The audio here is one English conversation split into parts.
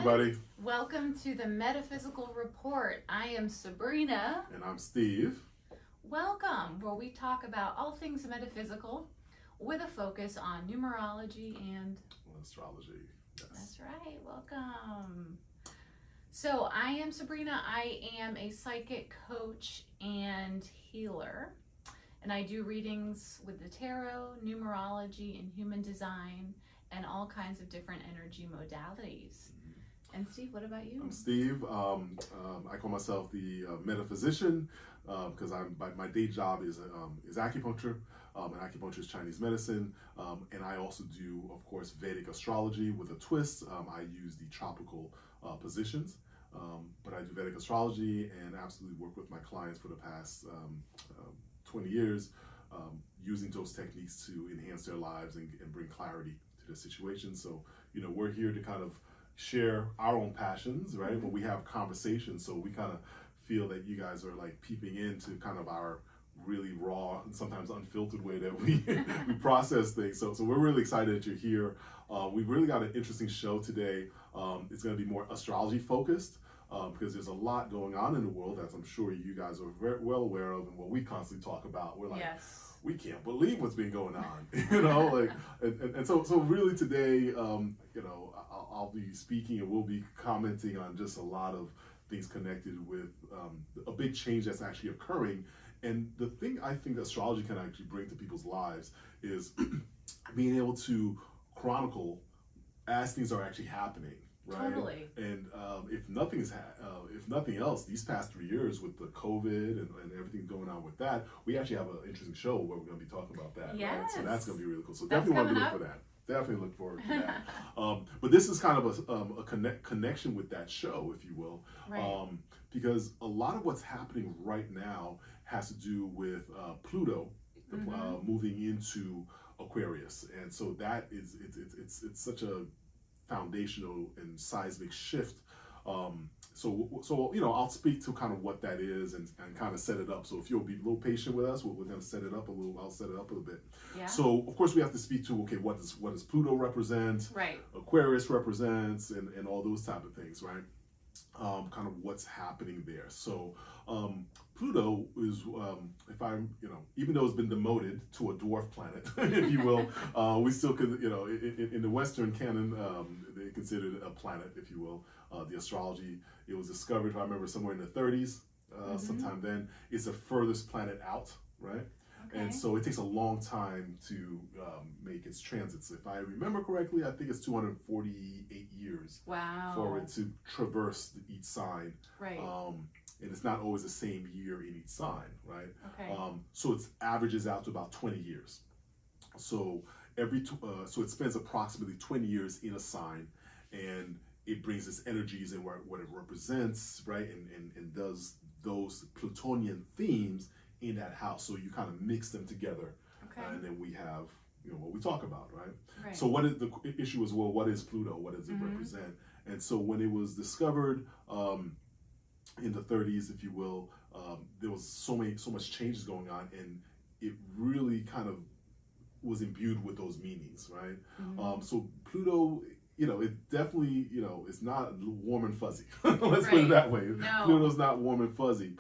everybody. Welcome to the Metaphysical Report. I am Sabrina. And I'm Steve. Welcome, where we talk about all things metaphysical with a focus on numerology and Astrology. Yes. That's right. Welcome. So I am Sabrina. I am a psychic coach and healer. And I do readings with the tarot, numerology, and human design, and all kinds of different energy modalities. And Steve, what about you? I'm Steve. I call myself the metaphysician because my day job is acupuncture, and acupuncture is Chinese medicine, and I also do, of course, Vedic astrology with a twist. I use the tropical positions, but I do Vedic astrology and absolutely work with my clients for the past 20 years, using those techniques to enhance their lives and bring clarity to the situation. So, we're here to kind of share our own passions, right? When we have conversations, so we kind of feel that you guys are like peeping into kind of our really raw and sometimes unfiltered way that we we process things. So we're really excited that you're here. We've really got an interesting show today. It's going to be more astrology focused because there's a lot going on in the world that I'm sure you guys are very well aware of, and what we constantly talk about. We're like, yes. We can't believe what's been going on, and so really today, I'll be speaking and we'll be commenting on just a lot of things connected with a big change that's actually occurring. And the thing I think astrology can actually bring to people's lives is being able to chronicle as things are actually happening. Right. Totally. And if nothing else, these past 3 years with the COVID and everything going on with that, we actually have an interesting show where we're going to be talking about that. Yes. Right? So that's going to be really cool. So that's definitely want to coming look up. for that. Definitely look forward to that. But this is kind of a connection with that show, if you will, right. Because a lot of what's happening right now has to do with Pluto moving into Aquarius, and so that is it's such a foundational and seismic shift. So I'll speak to kind of what that is and kind of set it up. So if you'll be a little patient with us, we're going to set it up a little. I'll set it up a little bit. Yeah. So of course we have to speak to what does Pluto represent? Right. Aquarius represents and all those type of things, right? Kind of what's happening there. So Pluto is, even though it's been demoted to a dwarf planet, if you will, we still could, in the Western canon, they consider it a planet, if you will. The astrology, it was discovered, if I remember, somewhere in the 30s, sometime then. It's the furthest planet out, right? Okay. And so it takes a long time to make its transits. If I remember correctly, I think it's 248 years. Wow. For it to traverse each sign. Right. And it's not always the same year in each sign, right? Okay. So it averages out to about 20 years. So so it spends approximately 20 years in a sign, and it brings its energies and what it represents, right? And does those Plutonian themes in that house. So you kind of mix them together. Okay. And then we have, what we talk about, right? Right. So what is the issue is, well, what is Pluto? What does it represent? And so when it was discovered in the 30s, if you will, there was so much changes going on, and it really kind of was imbued with those meanings, right? So Pluto, it definitely, it's not warm and fuzzy. Let's put it that way. No. Pluto's not warm and fuzzy.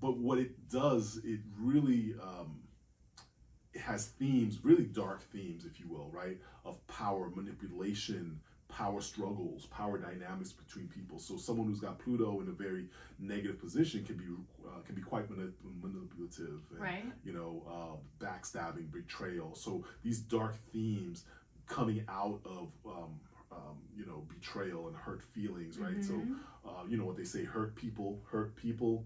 But what it does, it really it has themes, really dark themes, if you will, right? Of power, manipulation, power struggles, power dynamics between people. So someone who's got Pluto in a very negative position can be quite manipulative, and, right? Backstabbing, betrayal. So these dark themes coming out of betrayal and hurt feelings, right? So what they say, hurt people.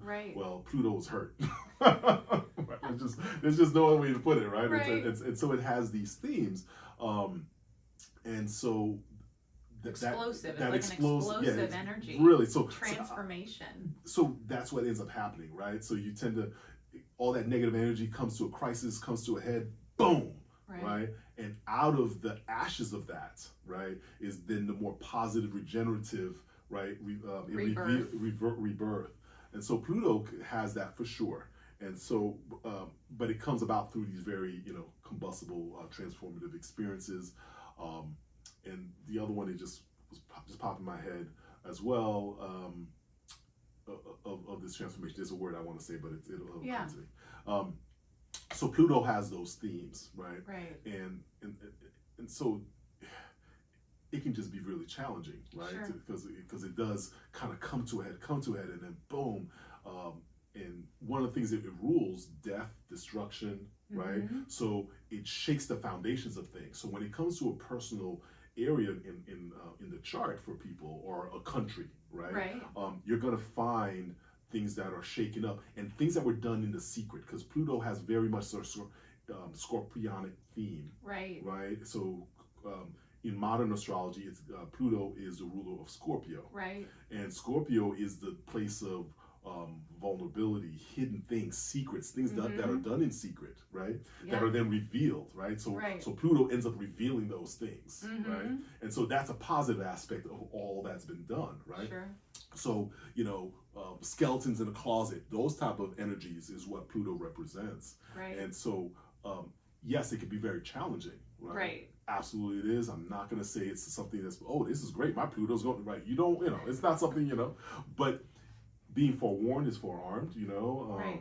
Right. Well, Pluto's hurt. Right? There's just no other way to put it, right? Right. And so it has these themes, and so Explosive. that it's like an explosive yeah, energy. Really, transformation. So that's what ends up happening, right? So you tend to, all that negative energy comes to a crisis, comes to a head, boom, right? And out of the ashes of that, right, is then the more positive, regenerative, right, rebirth. And so Pluto has that for sure. And so, but it comes about through these very, combustible, transformative experiences. And the other one, it just just popped in my head as well. Of this transformation. There's a word I want to say, but it'll come to me. So Pluto has those themes, right? Right. And so it can just be really challenging, right? Sure. Because it does kind of come to a head, and then boom. And one of the things that it rules, death, destruction, right? So it shakes the foundations of things. So when it comes to a personal area in the chart for people or a country, right? You're gonna find things that are shaken up and things that were done in the secret, because Pluto has very much a scorpionic theme, right? So in modern astrology, it's Pluto is the ruler of Scorpio, right? And Scorpio is the place of vulnerability, hidden things, secrets, things that are done in secret, right? That are then revealed, right? So Pluto ends up revealing those things, right? And so that's a positive aspect of all that's been done, right? Sure. So, skeletons in a closet, those type of energies is what Pluto represents. Right. And so, yes, it can be very challenging, right? Right. Absolutely it is. I'm not going to say it's something that's, oh, this is great, my Pluto's going, right? You don't, it's not something, but being forewarned is forearmed, right.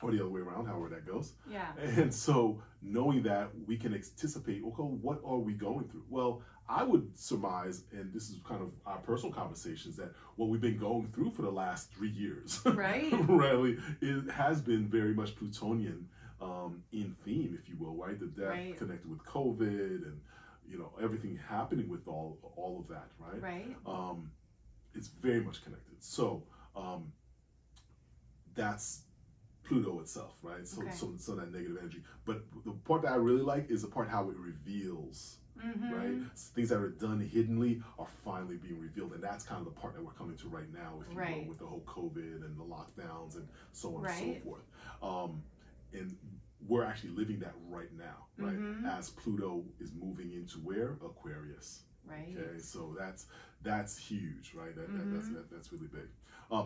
Or the other way around, however that goes. Yeah. And so knowing that we can anticipate, okay, what are we going through? Well, I would surmise, and this is kind of our personal conversations, that what we've been going through for the last 3 years, right? really, it has been very much Plutonian in theme, if you will, right? The death connected with COVID and, everything happening with all of that, right? Right. It's very much connected. So that's Pluto itself, right? So, so that negative energy. But the part that I really like is the part how it reveals, right? Things that are done hiddenly are finally being revealed, and that's kind of the part that we're coming to right now, if you will, with the whole COVID and the lockdowns and so on and so forth. And we're actually living that right now, right? As Pluto is moving into where? Aquarius. Right. Okay, so that's huge, right? That's really big.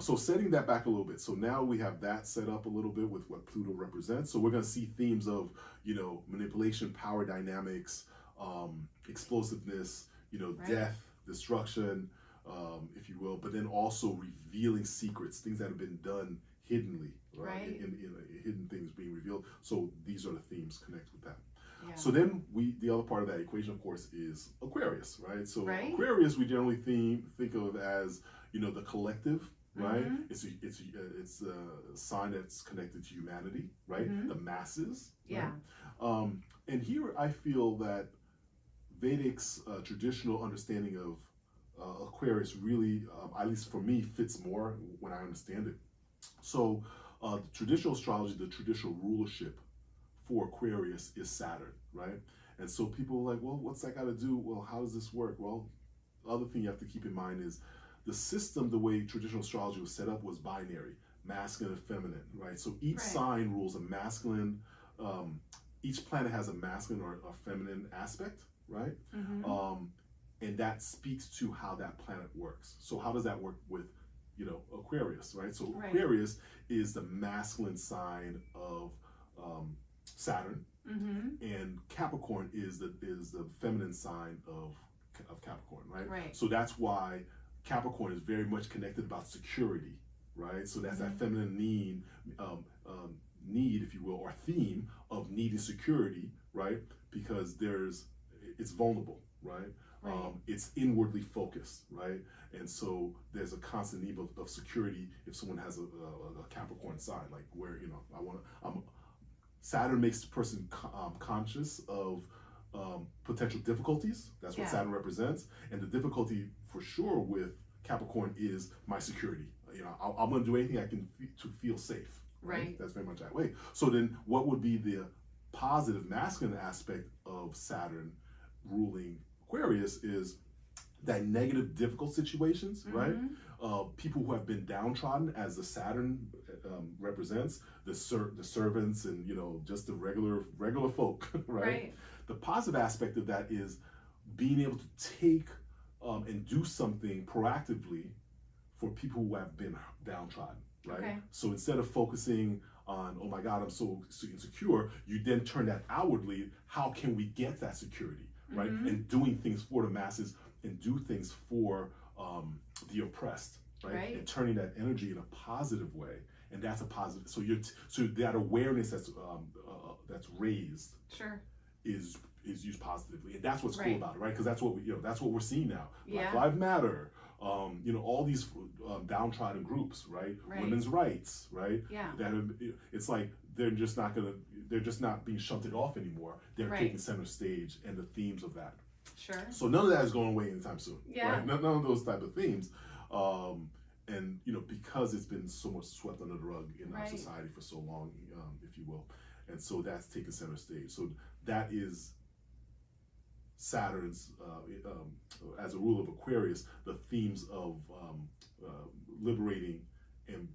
So setting that back a little bit. So now we have that set up a little bit with what Pluto represents. So we're going to see themes of, manipulation, power dynamics, explosiveness, death, destruction, if you will, but then also revealing secrets, things that have been done hiddenly, right? In hidden things being revealed. So these are the themes connected with that. Yeah. So then the other part of that equation, of course, is Aquarius, right? So Aquarius, we generally think of as, the collective, right? It's a sign that's connected to humanity, right? The masses. Yeah. Right? And here I feel that Vedic's traditional understanding of Aquarius really, at least for me, fits more when I understand it. So the traditional astrology, the traditional rulership for Aquarius is Saturn, right? And so people are like, well, what's that got to do? Well, how does this work? Well, the other thing you have to keep in mind is the system, the way traditional astrology was set up, was binary, masculine and feminine, right? So each sign rules a masculine, each planet has a masculine or a feminine aspect, right? And that speaks to how that planet works. So how does that work with, Aquarius, right? So Aquarius is the masculine sign of Saturn, and Capricorn is the feminine sign of Capricorn, right? So that's why Capricorn is very much connected about security, right? So that's that feminine need, if you will, or theme of needing security, right? Because it's vulnerable, right? It's inwardly focused, right? And so there's a constant need of security if someone has a Capricorn sign, like where, Saturn makes the person conscious of potential difficulties. That's what Saturn represents. And the difficulty for sure with Capricorn is my security. I'm going to do anything I can to feel safe. Right? That's very much that way. So then what would be the positive masculine aspect of Saturn ruling Aquarius is that negative, difficult situations, right? People who have been downtrodden, as the Saturn represents, the servants and, just the regular folk, right? The positive aspect of that is being able to take and do something proactively for people who have been downtrodden, right? So instead of focusing on, oh my God, I'm so insecure, you then turn that outwardly. How can we get that security, right? And doing things for the masses and do things for the oppressed, right? And turning that energy in a positive way, and that's a positive. So so that awareness that's raised, sure, is used positively, and that's what's cool about it, right? Because that's what that's what we're seeing now. Black Lives Matter, all these downtrodden groups, right? Women's rights, right? Yeah. That it's like they're just not being shunted off anymore. They're taking center stage, and the themes of that. Sure. So none of that is going away anytime soon. Yeah. Right? None of those type of themes. And because it's been so much swept under the rug in our society for so long, if you will, and so that's taken center stage. So that is Saturn's, as a rule of Aquarius, the themes of liberating and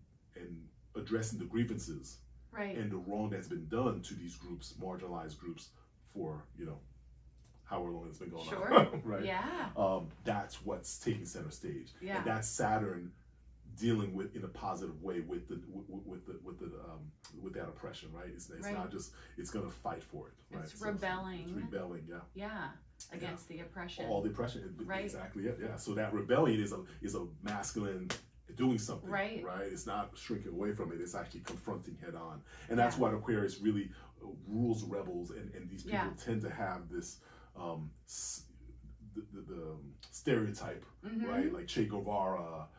addressing the grievances and the wrong that's been done to these groups, marginalized groups, for however long it's been going on. Right? Yeah. That's what's taking center stage. Yeah. And that's Saturn dealing with in a positive way with that oppression, right? It's not just it's gonna fight for it, right? It's rebelling. It's rebelling, yeah, against the oppression. All the oppression, exactly it. Yeah. So that rebellion is a masculine doing something, right? It's not shrinking away from it. It's actually confronting head on, and that's why Aquarius really rules rebels, and these people tend to have this the stereotype, right? Like Che Guevara.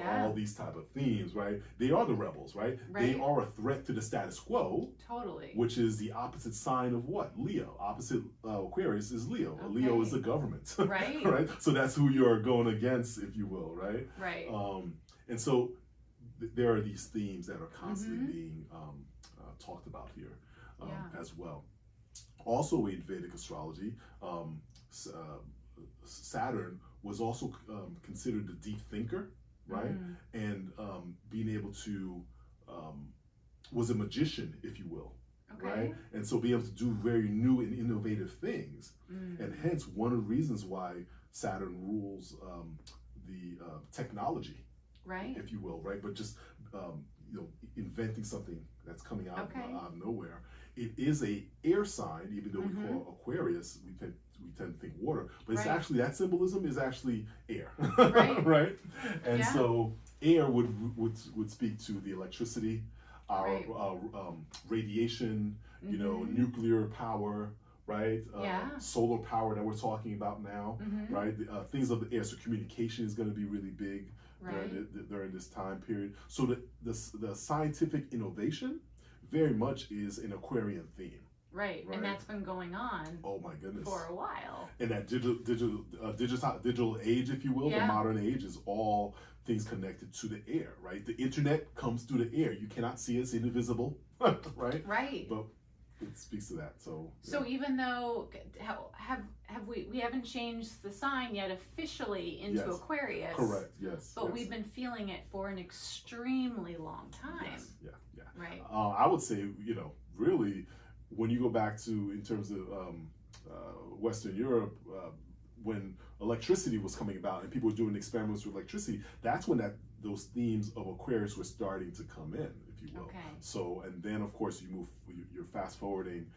All these type of themes, right? They are the rebels, right? They are a threat to the status quo. Totally. Which is the opposite sign of what? Leo. Opposite Aquarius is Leo. Leo is the government. Right. Right? So that's who you're going against, if you will, right? Right. And so there are these themes that are constantly being talked about here as well. Also in Vedic astrology, Saturn was also considered the deep thinker, right? And being able to was a magician, if you will, right? And so be able to do very new and innovative things, and hence one of the reasons why Saturn rules the technology, right? If you will, right? But just inventing something that's coming out of nowhere. It is a air sign, even though we call Aquarius, we tend to think water, but it's actually, that symbolism is actually air, right? And so air would speak to the electricity, our radiation, nuclear power, right? Solar power that we're talking about now, right? Things of the air. So communication is going to be really big during this time period. So the scientific innovation very much is an Aquarian theme. Right, and that's been going on. Oh my goodness! For a while. And that digital age, if you will, the modern age, is all things connected to the air, right? The internet comes through the air. You cannot see it; it's invisible, right? Right. But it speaks to that. So. So even though we haven't changed the sign yet officially into Aquarius. Correct. Yes. But we've been feeling it for an extremely long time. Yes. Yeah. Yeah. Right. I would say, really. When you go back to, in terms of Western Europe, when electricity was coming about and people were doing experiments with electricity, that's when those themes of Aquarius were starting to come in, if you will. Okay. So, and then of course you're fast forwarding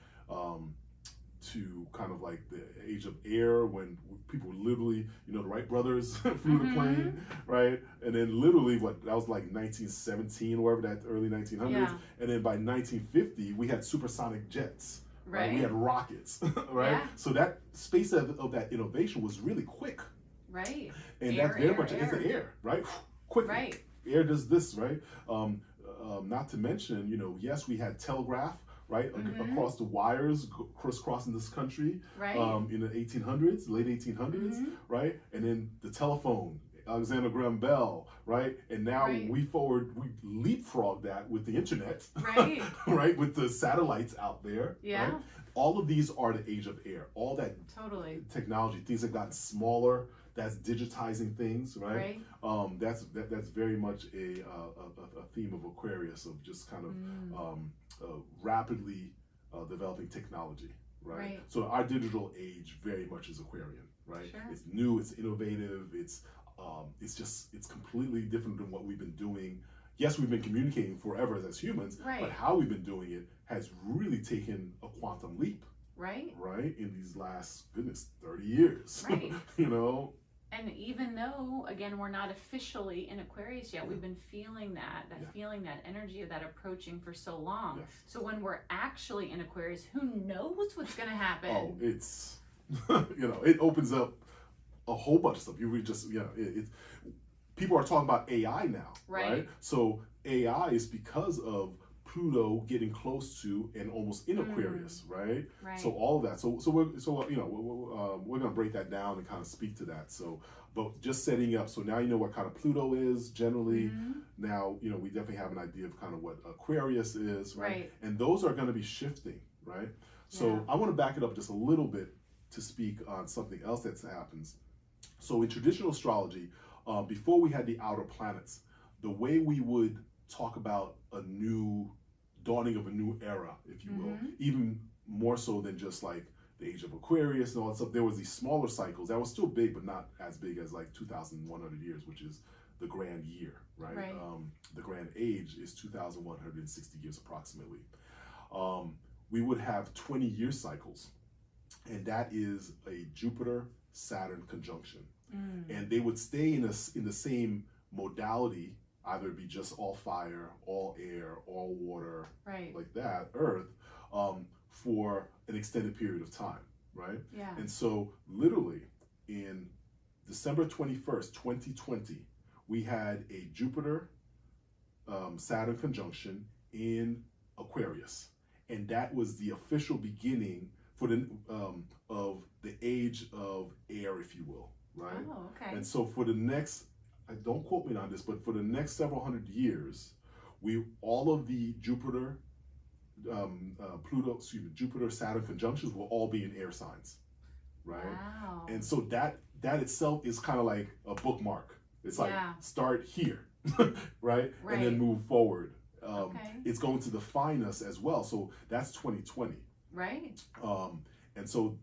to kind of like the age of air, when people literally, the Wright brothers flew the plane, right? And then literally that was like 1917 or whatever, that early 1900s. Yeah. And then by 1950, we had supersonic jets, right? We had rockets, right? Yeah. So that space of that innovation was really quick. Right. And that's very much is the air, right? Quickly. Right. Air does this, right? Not to mention, yes, we had telegraph, right, across the wires, crisscrossing this country, in the 1800s, late 1800s, right, and then the telephone, Alexander Graham Bell, right, and now we leapfrog that with the internet, right, right, with the satellites out there, right? All of these are the age of air. All that technology, things have gotten smaller. That's digitizing things, right? That's very much a theme of Aquarius, of just kind of rapidly developing technology, right? So our digital age very much is Aquarian, right? Sure. It's new, it's innovative, it's completely different than what we've been doing. Yes, we've been communicating forever as humans, but how we've been doing it has really taken a quantum leap, right? In these last 30 years, And even though, again, we're not officially in Aquarius yet, we've been feeling that feeling, that energy of that approaching for so long. Yes. So when we're actually in Aquarius, who knows what's going to happen? Oh, it's, it opens up a whole bunch of stuff. You just, people are talking about AI now, right? So AI is because of Pluto getting close to and almost in Aquarius, right? So all of that. So we're going to break that down and kind of speak to that. So, but just setting up. So now you know what kind of Pluto is generally. Now we definitely have an idea of kind of what Aquarius is, right? And those are going to be shifting, right? So I want to back it up just a little bit to speak on something else that happens. So in traditional astrology, before we had the outer planets, the way we would talk about a new dawning of a new era, if you will, even more so than just like the age of Aquarius and all that stuff. There was these smaller cycles that was still big, but not as big as like 2,100 years, which is the grand year, right? The grand age is 2,160 years approximately. We would have 20-year cycles, and that is a Jupiter-Saturn conjunction. And they would stay in the same modality. Either be just all fire, all air, all water, like that, Earth, for an extended period of time, right? Yeah. And so literally in December 21st, 2020, we had a Jupiter Saturn conjunction in Aquarius. And that was the official beginning for the of the age of air, if you will, right? Oh, okay. And so for the next, don't quote me on this, but for the next several hundred years, all of the Jupiter, Jupiter Saturn conjunctions will all be in air signs, right? Wow. And so that itself is kind of like a bookmark. It's like start here, right? And then move forward. It's going to define us as well. So that's 2020, right? And so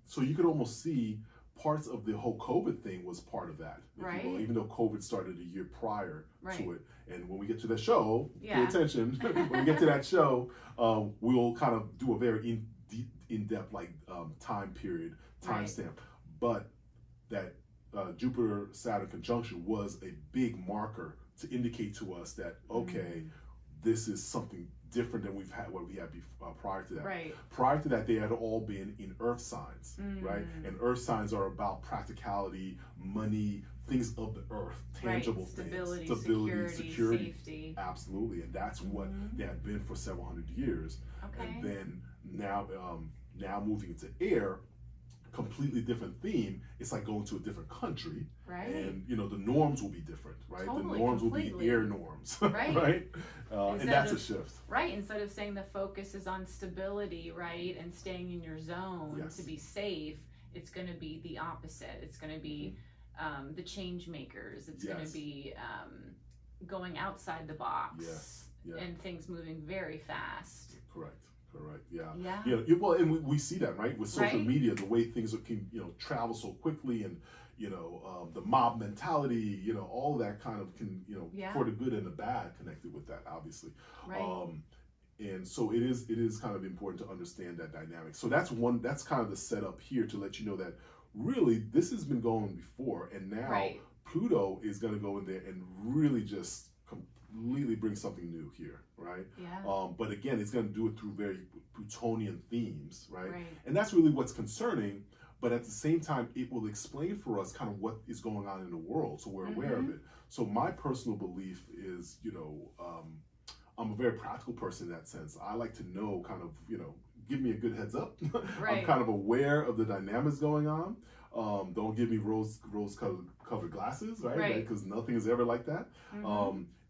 so you could almost see parts of the whole COVID thing was part of that, if you will, even though COVID started a year prior to it. And when we get to the show, pay attention. When we get to that show, we'll kind of do a very in-depth time period, timestamp. But that Jupiter-Saturn conjunction was a big marker to indicate to us that, okay, this is something different than what we had prior to that. Prior to that, they had all been in earth signs, right? And earth signs are about practicality, money, things of the earth, tangible things, stability, security, safety. Absolutely, and that's what they had been for several hundred years. And then now moving into air, completely different theme. It's like going to a different country, and the norms will be different, right? The norms will be air norms, right? And that's a shift, Instead of saying the focus is on stability, right, and staying in your zone to be safe, it's going to be the opposite. It's going to be the change makers. It's going to be going outside the box and things moving very fast. Correct. Well, and we see that, right, with social media, the way things can travel so quickly, and the mob mentality, all that kind of can for the good and the bad connected with that, obviously. And so it is kind of important to understand that dynamic. So that's kind of the setup here to let you know that really this has been going before, and now Pluto is going to go in there and really just completely bring something new here, right? But again, it's going to do it through very Plutonian themes, right? And that's really what's concerning, but at the same time, it will explain for us kind of what is going on in the world, so we're aware of it. So my personal belief is, I'm a very practical person in that sense. I like to know kind of, give me a good heads up. I'm kind of aware of the dynamics going on. Don't give me rose-colored glasses, right? Because nothing is ever like that.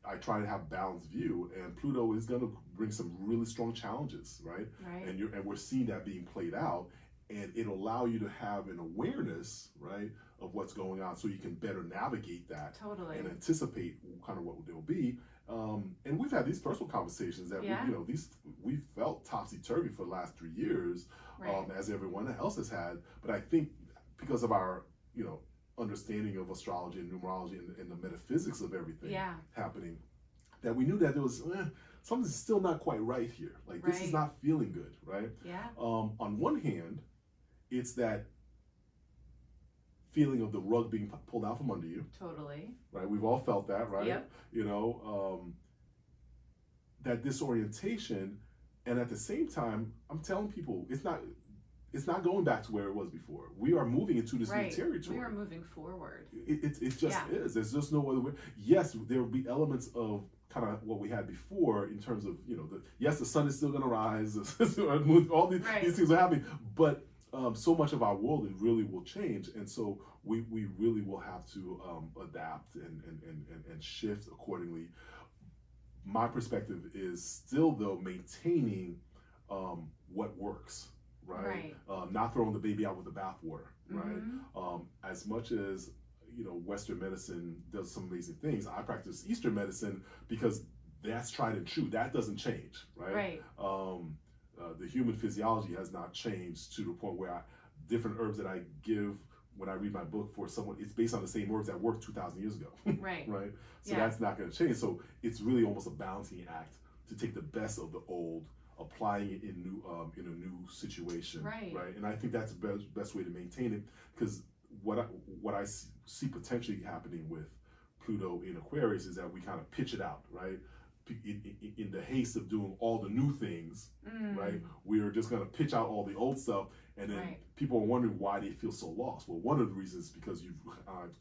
I try to have a balanced view, and Pluto is going to bring some really strong challenges, right? And we're seeing that being played out, and it'll allow you to have an awareness, right, of what's going on, so you can better navigate that and anticipate kind of what they'll be. And we've had these personal conversations that we've felt topsy-turvy for the last 3 years, as everyone else has had. But I think because of our understanding of astrology and numerology and the metaphysics of everything happening, that we knew that there was something's still not quite right here. Like this is not feeling good, right? On one hand, it's that feeling of the rug being pulled out from under you. Totally. Right? We've all felt that, right? Yep. You know, that disorientation, and at the same time, I'm telling people it's not going back to where it was before. We are moving into this new territory. We are moving forward. It just is. There's just no other way. Yes, there will be elements of kind of what we had before in terms of, you know, the sun is still going to rise, all these things are happening, but so much of our world, it really will change, and so we really will have to adapt and shift accordingly. My perspective is still, though, maintaining what works, right? Not throwing the baby out with the bathwater, right? As much as, you know, Western medicine does some amazing things, I practice Eastern medicine because that's tried and true. That doesn't change, right? The human physiology has not changed to the point where different herbs that I give when I read my book for someone, it's based on the same herbs that worked 2,000 years ago. Right. So that's not going to change. So it's really almost a balancing act to take the best of the old, applying it in a new situation. Right. And I think that's the best way to maintain it, because what I see potentially happening with Pluto in Aquarius is that we kind of pitch it out, right? In the haste of doing all the new things, right? We're just going to pitch out all the old stuff, and then people are wondering why they feel so lost. Well, one of the reasons is because you've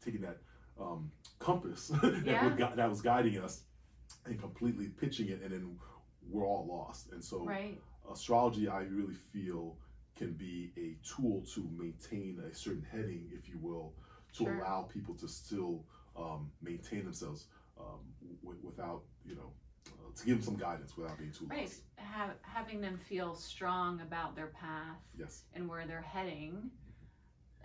taken that compass that was guiding us and completely pitching it, and then we're all lost. And so astrology, I really feel, can be a tool to maintain a certain heading, if you will, to allow people to still maintain themselves without, you know, to give them some guidance without being too lost. Having them feel strong about their path and where they're heading,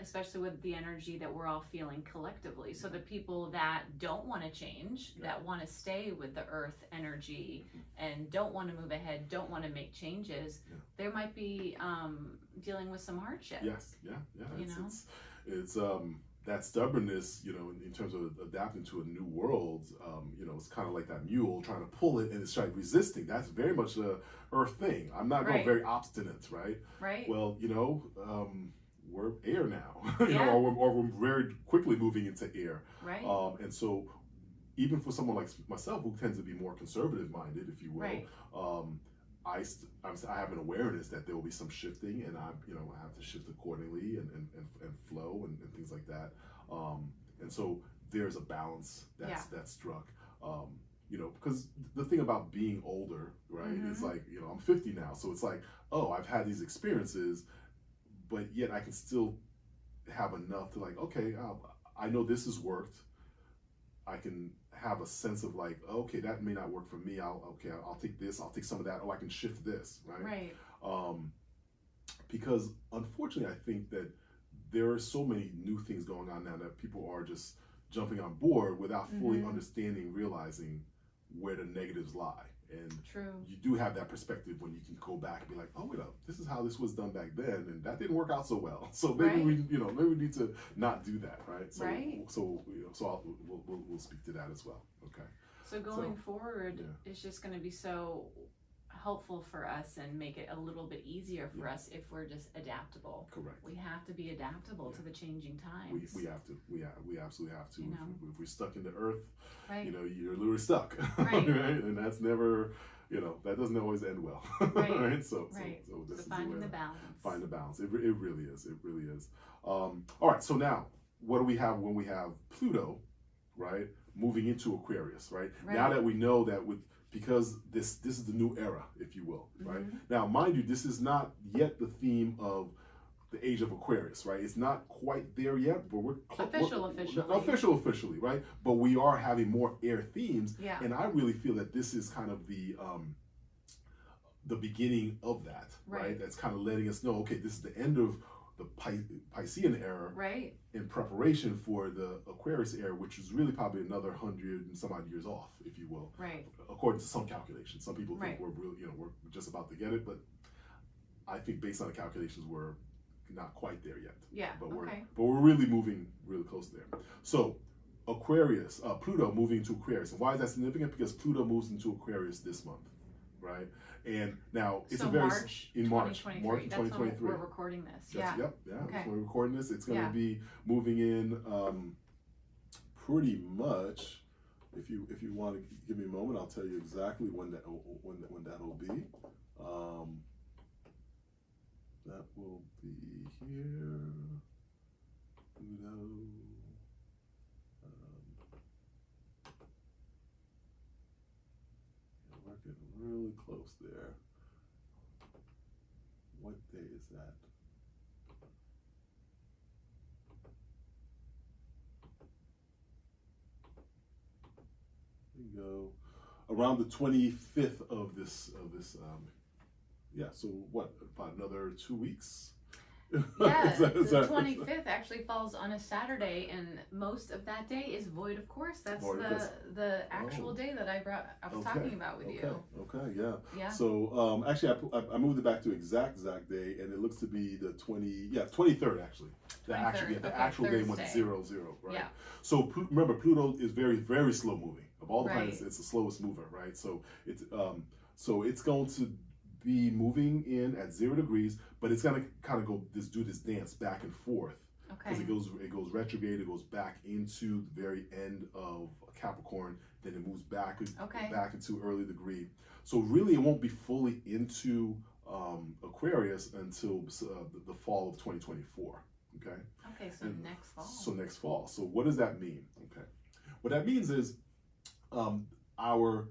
especially with the energy that we're all feeling collectively. So the people that don't want to change, that want to stay with the earth energy and don't want to move ahead, don't want to make changes, they might be dealing with some hardship. It's that stubbornness, you know, in terms of adapting to a new world, you know, it's kind of like that mule trying to pull it and it's trying resisting. That's very much a earth thing. I'm not going very obstinate, right? Well, you know, we're air now, you know, or we're very quickly moving into air, and so even for someone like myself, who tends to be more conservative minded, if you will, I have an awareness that there will be some shifting, and I have to shift accordingly and flow and things like that. And so there's a balance that's struck. You know, because the thing about being older, right? It's like, you know, I'm 50 now, so it's like, oh, I've had these experiences, but yet I can still have enough to like, okay, I know this has worked. I can have a sense of like, okay, that may not work for me. I'll take this. I'll take some of that. Oh, I can shift this, right? Because unfortunately, I think that there are so many new things going on now that people are just jumping on board without fully understanding, realizing where the negatives lie. And you do have that perspective when you can go back and be like, oh, wait up, this is how this was done back then, and that didn't work out so well. So maybe we need to not do that, right? So we'll speak to that as well. Okay. So going forward, it's just going to be so helpful for us and make it a little bit easier for us if we're just adaptable. Correct. We have to be adaptable to the changing times. We have to. We absolutely have to. If we're stuck in the earth, you know, you're literally stuck, right? And that's never, you know, that doesn't always end well, right? So this is finding the balance. Find the balance. It really is. It really is. All right. So now, what do we have when we have Pluto, right, moving into Aquarius, right? Now that we know that because this is the new era, if you will, right? Now, mind you, this is not yet the theme of the age of Aquarius, right? It's not quite there yet, but we're officially, right? But we are having more air themes, and I really feel that this is kind of the beginning of that, right? That's kind of letting us know, okay, this is the end of the Piscean era, in preparation for the Aquarius era, which is really probably another 100 and some odd years off, if you will, according to some calculations. Some people think we're just about to get it, but I think based on the calculations, we're not quite there yet. But we're really moving really close there. So Aquarius, Pluto moving into Aquarius, and why is that significant? Because Pluto moves into Aquarius this month, right? And now it's so a very March in March 2023. That's 2023. when we're recording this. That's, Yeah. Yep. Yeah. Okay. That's when we're recording this. It's going to Yeah. be moving in pretty much. If you want to give me a moment, I'll tell you exactly when that will be. That will be here. Pluto. We're getting really close there. What day is that? There you go. Around the 25th of this yeah, so what, about another 2 weeks? Yeah, the 25th actually falls on a Saturday, and most of that day is void of course. That's the actual day that I was talking about with you. Okay, yeah. Yeah. So actually I moved it back to exact day, and it looks to be the 23rd actually. The actual day when it's 0, right? Yeah. So remember, Pluto is very, very slow moving. Of all the planets, it's the slowest mover, right? So it's going to be moving in at 0 degrees, but it's gonna kind of do this dance back and forth. Okay. Because it goes retrograde, it goes back into the very end of Capricorn, then it moves back into early degree. So really, it won't be fully into Aquarius until the fall of 2024. Okay. Okay. So next fall. So next fall. So what does that mean? Okay. What that means is our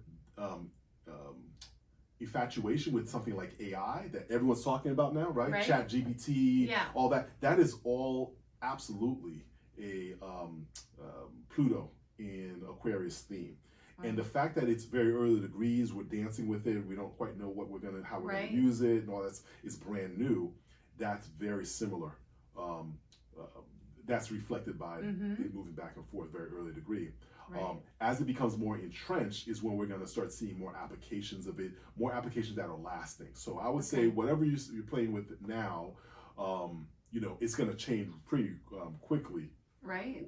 infatuation with something like AI that everyone's talking about now, right? Chat GPT, all that. That is all absolutely a Pluto in Aquarius theme. And the fact that it's very early degrees, we're dancing with it, we don't quite know how we're gonna use it, and all that's is brand new. That's very similar. That's reflected by it moving back and forth, very early degree. As it becomes more entrenched is when we're going to start seeing more applications of it, more applications that are lasting. So I would say whatever you're playing with now, it's going to change pretty quickly. Right.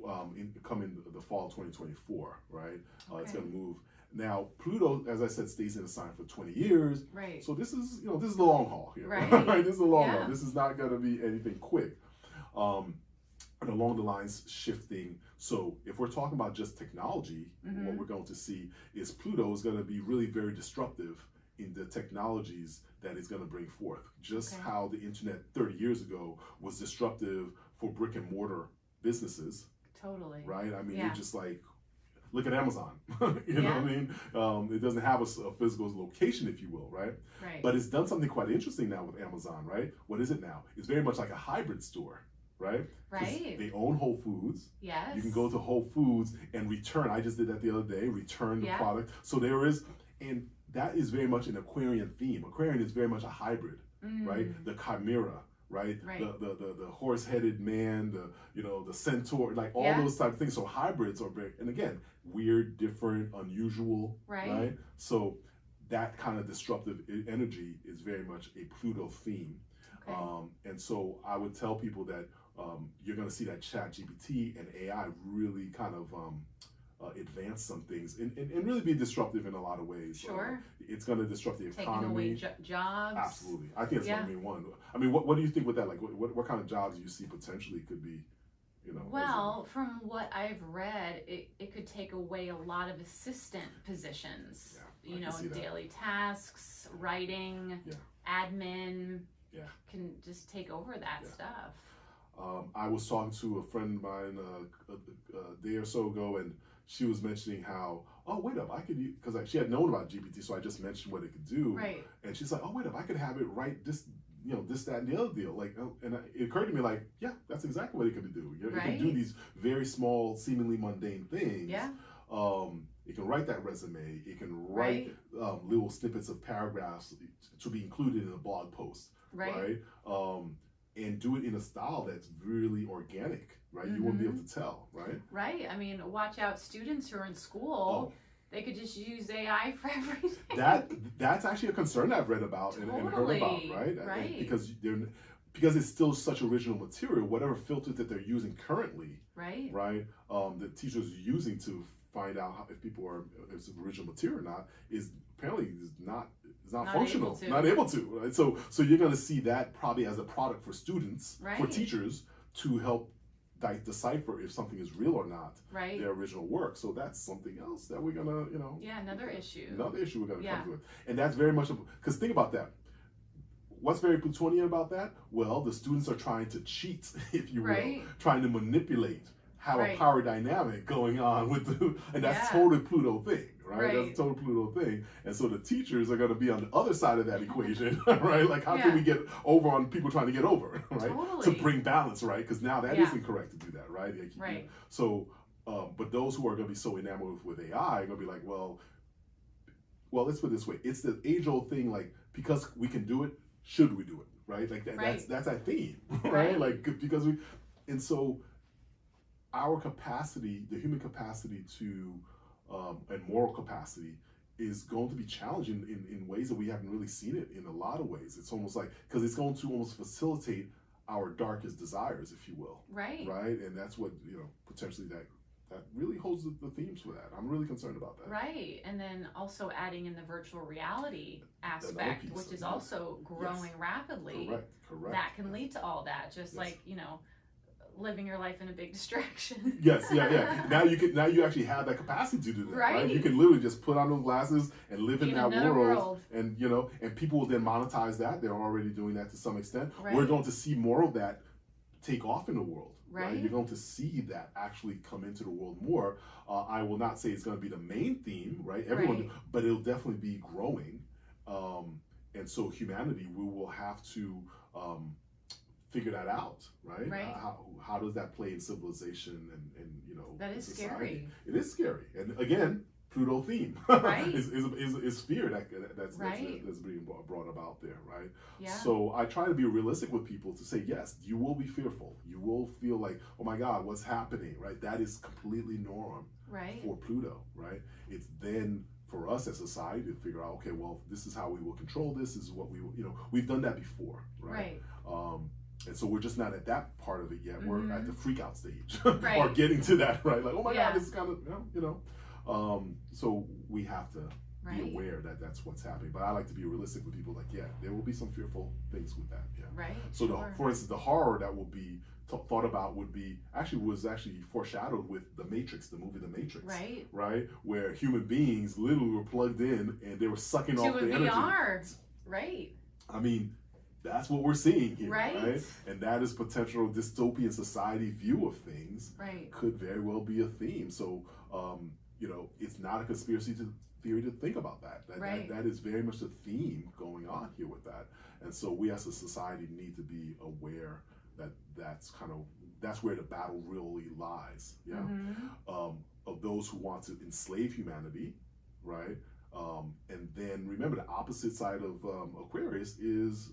Coming the fall of 2024, right? It's going to move. Now, Pluto, as I said, stays in a sign for 20 years. Right. So this is the long haul here. Right. This is the long haul. This is not going to be anything quick. And along the lines shifting. So if we're talking about just technology, what we're going to see is Pluto is going to be really very disruptive in the technologies that it's going to bring forth. Just how the internet 30 years ago was disruptive for brick and mortar businesses. Totally. Right? I mean, you're just like, look at Amazon. You know what I mean? It doesn't have a physical location, if you will, right? Right. But it's done something quite interesting now with Amazon, right? What is it now? It's very much like a hybrid store. Right? They own Whole Foods. Yes. You can go to Whole Foods and return. I just did that the other day. Return the product. So there is, and that is very much an Aquarian theme. Aquarian is very much a hybrid, right? The chimera, right? The horse-headed man, the centaur, like all those type of things. So hybrids are very, and again, weird, different, unusual, right? So that kind of disruptive energy is very much a Pluto theme. And so I would tell people that you're going to see that Chat GPT and AI really kind of advance some things and really be disruptive in a lot of ways. Sure. It's going to disrupt the economy. Taking away jobs. Absolutely. I think that's what I mean. One. I mean, what do you think with that? Like, what kind of jobs do you see potentially could be, Well, from what I've read, it could take away a lot of assistant positions. Yeah, daily tasks, writing, admin. Yeah. Can just take over that stuff. I was talking to a friend of mine a day or so ago, and she was mentioning how, wait up, I could, because she had known about GPT, so I just mentioned what it could do. Right. And she's like, wait up, I could have it write this, this, that, and the other deal. Like, and it occurred to me, like, yeah, that's exactly what it could do. It can do these very small, seemingly mundane things. Yeah. It can write that resume. It can write little snippets of paragraphs to be included in a blog post. Right. And do it in a style that's really organic, right? You won't be able to tell, right? Right. I mean, watch out, students who are in school, they could just use AI for everything. That's actually a concern I've read about and heard about, right? Right. Because it's still such original material, whatever filters that they're using currently, right? The teachers are using to find out if it's original material or not is apparently is it's not Not functional, able to. not able to, right? So you're going to see that probably as a product for students, for Right. teachers to help decipher if something is real or not, Right. their original work. So that's something else that we're gonna, Yeah, another issue. we're gonna Yeah. come to it, and that's very much because think about that. What's very Plutonian about that? Well, the students are trying to cheat, if you will, Right. trying to manipulate, have a Right. power dynamic going on with and that's Yeah. totally Pluto thing, right? Right. That's a total Pluto thing. And so the teachers are going to be on the other side of that equation, right? Like how can Yeah. we get over on people trying to get over, right? Totally. To bring balance, right? Because now that Yeah. not correct to do that, right? Right. So, but those who are going to be so enamored with AI are going to be like, well, let's put it this way. It's the age-old thing, like, because we can do it, should we do it, right? Like Right. that's our theme, right? Right. Like, because and so our capacity, the human capacity to, and moral capacity is going to be challenging in ways that we haven't really seen it in a lot of ways. It's almost like, because it's going to almost facilitate our darkest desires, if you will. Right. Right? And that's what, potentially that really holds the themes for that. I'm really concerned about that. Right. And then also adding in the virtual reality Another aspect, piece which of is it. also growing rapidly. Correct. That can lead to all that. Just Yes. like, living your life in a big distraction. Yes, yeah. Now you actually have that capacity to do that, right? Right. You can literally just put on those glasses and live in that another world. and and people will then monetize that. They're already doing that to some extent. Right. We're going to see more of that take off in the world. Right. You're going to see that actually come into the world more. I will not say it's going to be the main theme, right? Right. But it'll definitely be growing. And so humanity, we will have to figure that out, right? Right. How does that play in civilization and That is society? scary. It is scary, and again, Pluto theme, Right. is fear that's Right. that's being brought about there, right? Yeah. So I try to be realistic with people to say, yes, you will be fearful. You will feel like, oh my God, what's happening, right? That is completely norm Right. for Pluto, right? It's then for us as society to figure out, okay, well, this is how we will control this. This is what we will, we've done that before, right? And so we're just not at that part of it yet. We're at the freak out stage, Right. or getting to that, right? Like, oh my Yeah. God, this is kind of, so we have to Right. be aware that that's what's happening. But I like to be realistic with people. Like, yeah, there will be some fearful things with that. Yeah. Right. So, Sure. for instance, the horror that will be thought about was foreshadowed with The Matrix, the movie The Matrix. Right. Right, where human beings literally were plugged in and they were sucking To off a the energy. VR. Right. I mean, that's what we're seeing here, Right. And that is potential dystopian society view of things. Right. Could very well be a theme. So, it's not a conspiracy theory to think about that. Right. That is very much the theme going on here with that. And so we as a society need to be aware that that's where the battle really lies. Yeah. Mm-hmm. Of those who want to enslave humanity, right? And then remember the opposite side of Aquarius is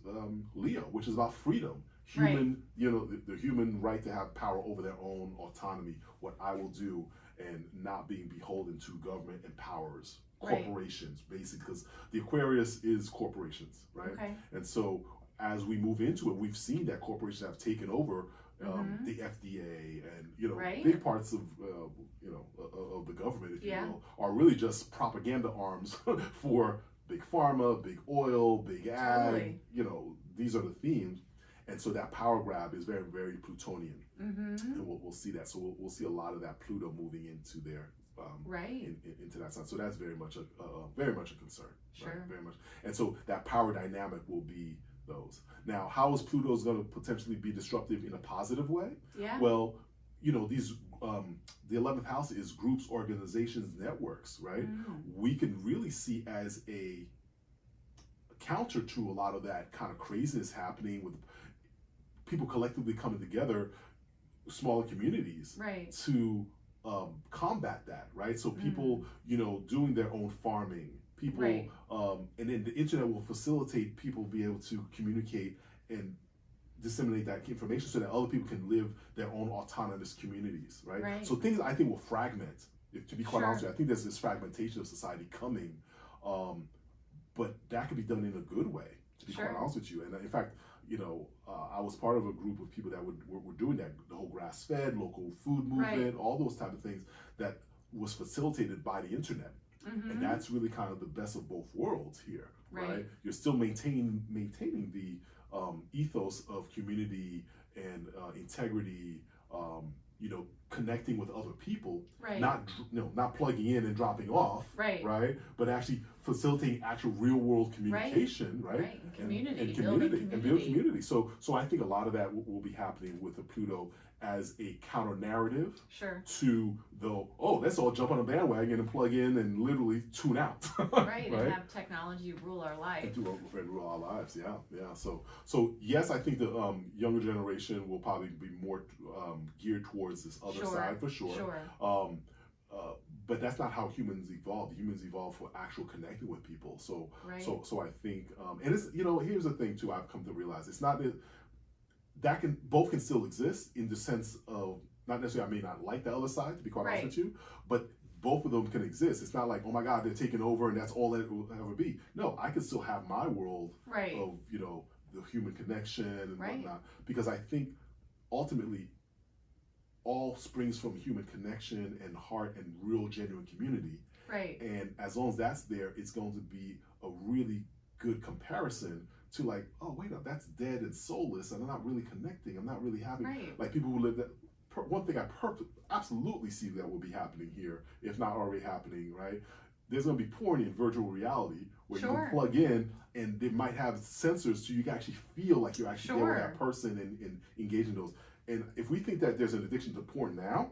Leo, which is about freedom. Human, the human right to have power over their own autonomy, what I will do, and not being beholden to government and powers, corporations, basically, because the Aquarius is corporations, right? Okay. And so as we move into it, we've seen that corporations have taken over the FDA and Right. big parts of of the government, if Yeah. you will, are really just propaganda arms for big pharma, big oil, big ag. Totally. These are the themes, and so that power grab is very, very Plutonian, Mm-hmm. and we'll see that. So we'll see a lot of that Pluto moving into their Right. into that side. So that's very much a concern. Sure. Right? Very much. And so that power dynamic will be those. Now, how is Pluto going to potentially be disruptive in a positive way? Yeah. Well, these the 11th house is groups, organizations, networks, right? We can really see as a counter to a lot of that kind of craziness happening with people collectively coming together, smaller communities, Right. to combat that, right? So people, doing their own farming, people, Right. And then the internet will facilitate people be able to communicate and disseminate that information so that other people can live their own autonomous communities, right? Right. So things I think will fragment. To be quite Sure. honest with you, I think there's this fragmentation of society coming, but that could be done in a good way. To be quite Sure. honest with you, and in fact, I was part of a group of people that were doing that, the whole grass-fed, local food movement, Right. all those type of things that was facilitated by the internet. And that's really kind of the best of both worlds here, right? You're still maintaining the ethos of community and integrity, you know, connecting with other people, not plugging in and dropping off, right? But actually facilitating actual real world communication, right? And community, and build community. So I think a lot of that will be happening with the Pluto as a counter narrative to the, oh, let's all jump on a bandwagon and plug in and literally tune out. Right, and have technology rule our life. And rule our lives, yeah. So yes, I think the younger generation will probably be more geared towards this other side for sure. But that's not how humans evolve. Humans evolve for actual connecting with people. So I think, and it's, you know, here's the thing too. I've come to realize it's not that both can still exist in the sense of, not necessarily I may not like the other side, to be quite honest with you, but both of them can exist. It's not like, oh my God, they're taking over and that's all that it will ever be. No, I can still have my world of, you know, the human connection and whatnot, because I think ultimately all springs from human connection and heart and real genuine community. And as long as that's there, it's going to be a really good comparison to like, oh wait, no, that's dead and soulless and I'm not really connecting. I'm not really happy. Like people who live that. One thing I absolutely see that will be happening here, if not already happening, right? There's going to be porn in virtual reality where you can plug in and they might have sensors so you can actually feel like you're actually there with that person and engage in those. And if we think that there's an addiction to porn now,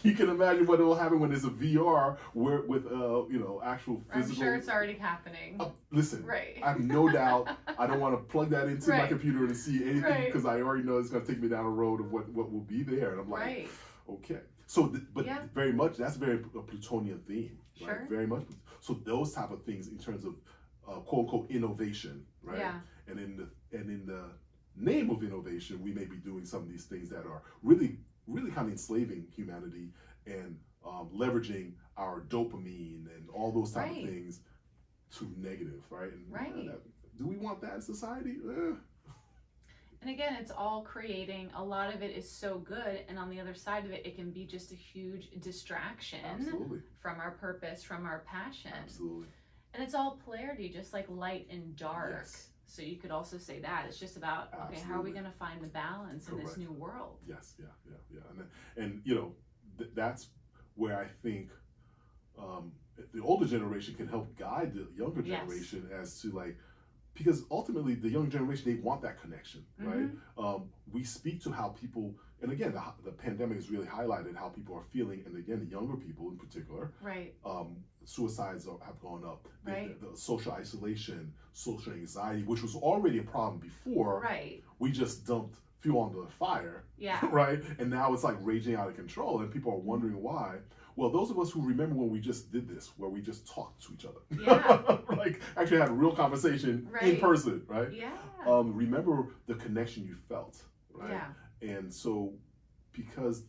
you can imagine what will happen when there's a VR with you know, actual physical. I'm sure it's already happening. Listen, I have no doubt. I don't want to plug that into my computer and see anything because I already know it's going to take me down a road of what will be there, and I'm like, okay. So, very much that's very a Plutonian theme, right? Very much. So those type of things in terms of quote unquote innovation, right? And in the name of innovation, we may be doing some of these things that are really kind of enslaving humanity and leveraging our dopamine and all those type of things to negative, right? And do we want that in society? And again, it's all creating, a lot of it is so good, and on the other side of it, it can be just a huge distraction from our purpose, from our passion. And it's all polarity, just like light and dark. So you could also say that it's just about, okay, how are we going to find the balance in this new world? And you know, that's where I think the older generation can help guide the younger generation as to like, because ultimately the young generation, they want that connection, right? We speak to how people, and again, the pandemic has really highlighted how people are feeling, and again, the younger people in particular, suicides have gone up, the social isolation, social anxiety, which was already a problem before, we just dumped fuel on the fire, right? And now it's like raging out of control, and people are wondering why. Well, those of us who remember when we just did this, where we just talked to each other, like actually had a real conversation in person, right? Remember the connection you felt, right? And so, because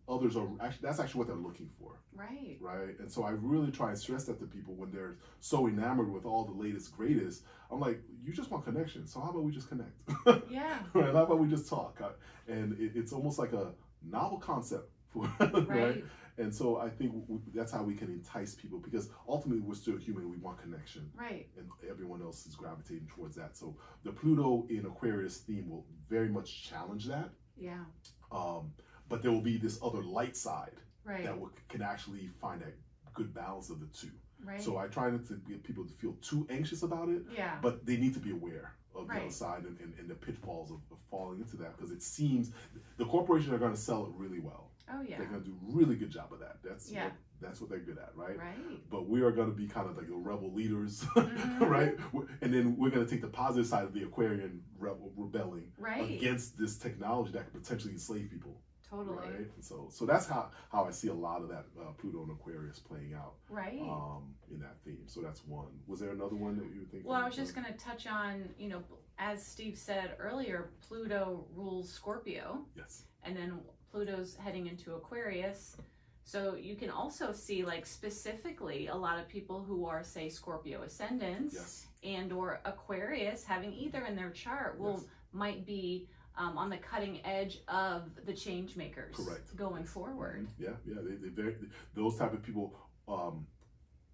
others are actually, that's actually what they're looking for, right? And so I really try and stress that to people when they're so enamored with all the latest, greatest. I'm like, you just want connection, so how about we just connect? Right? How about we just talk? And it's almost like a novel concept. Right? And so I think that's how we can entice people, because ultimately we're still human. We want connection, and everyone else is gravitating towards that. So the Pluto in Aquarius theme will very much challenge that. But there will be this other light side that can actually find a good balance of the two. So I try not to get people to feel too anxious about it, but they need to be aware of the other side and the pitfalls of falling into that, because it seems the corporations are going to sell it really well. They're going to do a really good job of that. That's what they're good at, right? But we are going to be kind of like the rebel leaders, right? And then we're going to take the positive side of the Aquarian rebelling against this technology that could potentially enslave people. Right? And so that's how I see a lot of that Pluto and Aquarius playing out in that theme. So that's one. Was there another one that you were thinking? Well, I was just going to touch on, you know, as Steve said earlier, Pluto rules Scorpio. And then Pluto's heading into Aquarius. So you can also see, like, specifically a lot of people who are, say, Scorpio ascendants and or Aquarius having either in their chart might be on the cutting edge of the change makers. Correct. Going forward. Yeah, those type of people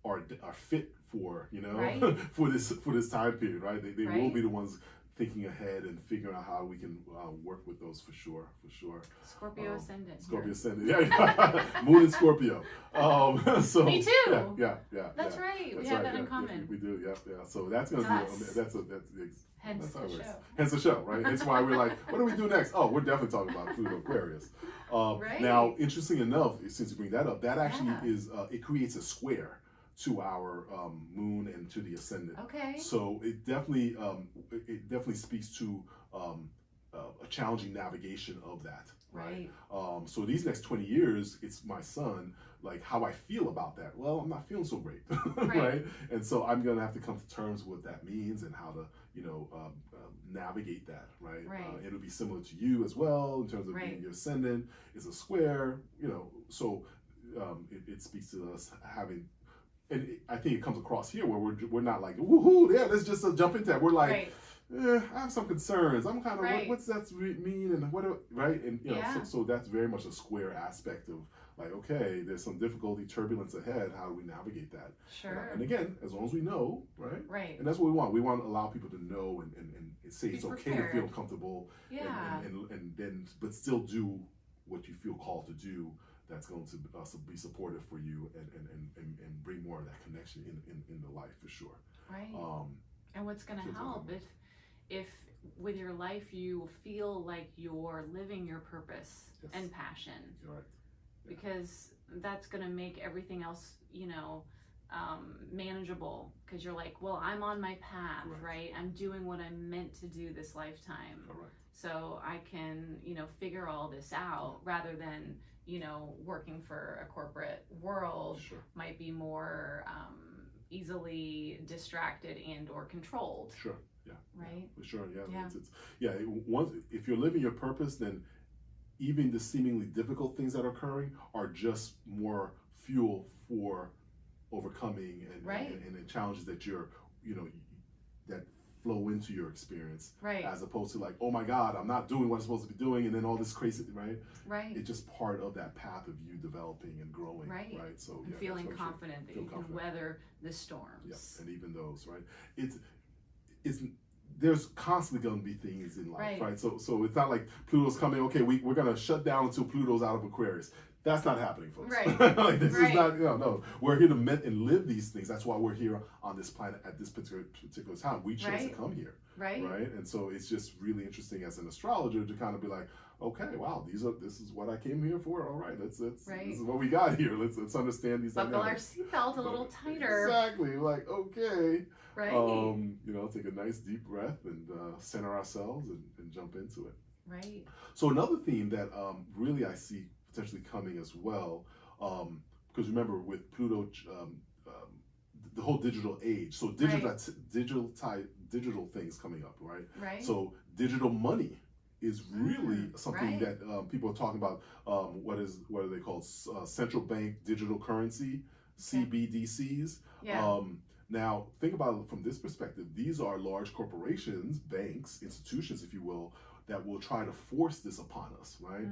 are fit for, you know, Right. for this time period, right? They Right. will be the ones thinking ahead and figuring out how we can work with those for sure. Scorpio ascendant. Scorpio ascendant, yeah. Moon in Scorpio. So me too. Yeah. That's right. We have that in common. We do, yeah. So that's gonna be Hence the show. Hence the show, right? That's why we're like, what do we do next? Oh, we're definitely talking about PlutoinAquarius. Right. Now, interesting enough, since you bring that up, that actually is it creates a square to our moon and to the ascendant. Okay. So it definitely speaks to a challenging navigation of that. Right. So these next 20 years, it's my son. Like how I feel about that. Well, I'm not feeling so great, right? And so I'm gonna have to come to terms with what that means and how to, navigate that, right? It'll be similar to you as well in terms of being your ascendant is a square, So it speaks to us having. And I think it comes across here where we're not like, woohoo, yeah, let's just jump into that. We're like, I have some concerns. I'm kind of, what's that mean? And right? And, so that's very much a square aspect of like, okay, there's some difficulty, turbulence ahead. How do we navigate that? Sure. And again, as long as we know, right? Right. And that's what we want. We want to allow people to know and say it's okay to feel comfortable. Yeah. And then, but still do what you feel called to do. That's going to be supportive for you and bring more of that connection in the life for sure. Right. And what's going to help if with your life you feel like you're living your purpose and passion. You're right. Yeah. Because that's going to make everything else, manageable. Because you're like, well, I'm on my path, right? I'm doing what I'm meant to do this lifetime. Correct. So I can, figure all this out rather than working for a corporate world might be more easily distracted and or controlled. Sure, yeah. Right? For sure, yeah. Once if you're living your purpose, then even the seemingly difficult things that are occurring are just more fuel for overcoming and the challenges that you're, that flow into your experience, as opposed to like, oh my God, I'm not doing what I'm supposed to be doing, and then all this crazy, right? It's just part of that path of you developing and growing, right? So and feeling confident that you can weather the storms. Yeah, and even those, right? It's there's constantly going to be things in life, right? So it's not like Pluto's coming. Okay, we're going to shut down until Pluto's out of Aquarius. That's not happening, folks. Like, this is not, no. We're here to meet and live these things. That's why we're here on this planet at this particular time. We chose to come here, right? And so it's just really interesting as an astrologer to kind of be like, okay, wow, this is what I came here for. All right, this is what we got here. Let's understand these. Buckle our seatbelt a little tighter. Exactly. Like, okay. Take a nice deep breath and center ourselves and jump into it. Right. So another theme that really I see potentially coming as well, because remember with Pluto, the whole digital age. So digital things coming up, right? So digital money is really something that people are talking about. What are they called? Central bank digital currency, CBDCs. Yeah. Now, think about it from this perspective. These are large corporations, banks, institutions, if you will, that will try to force this upon us, right?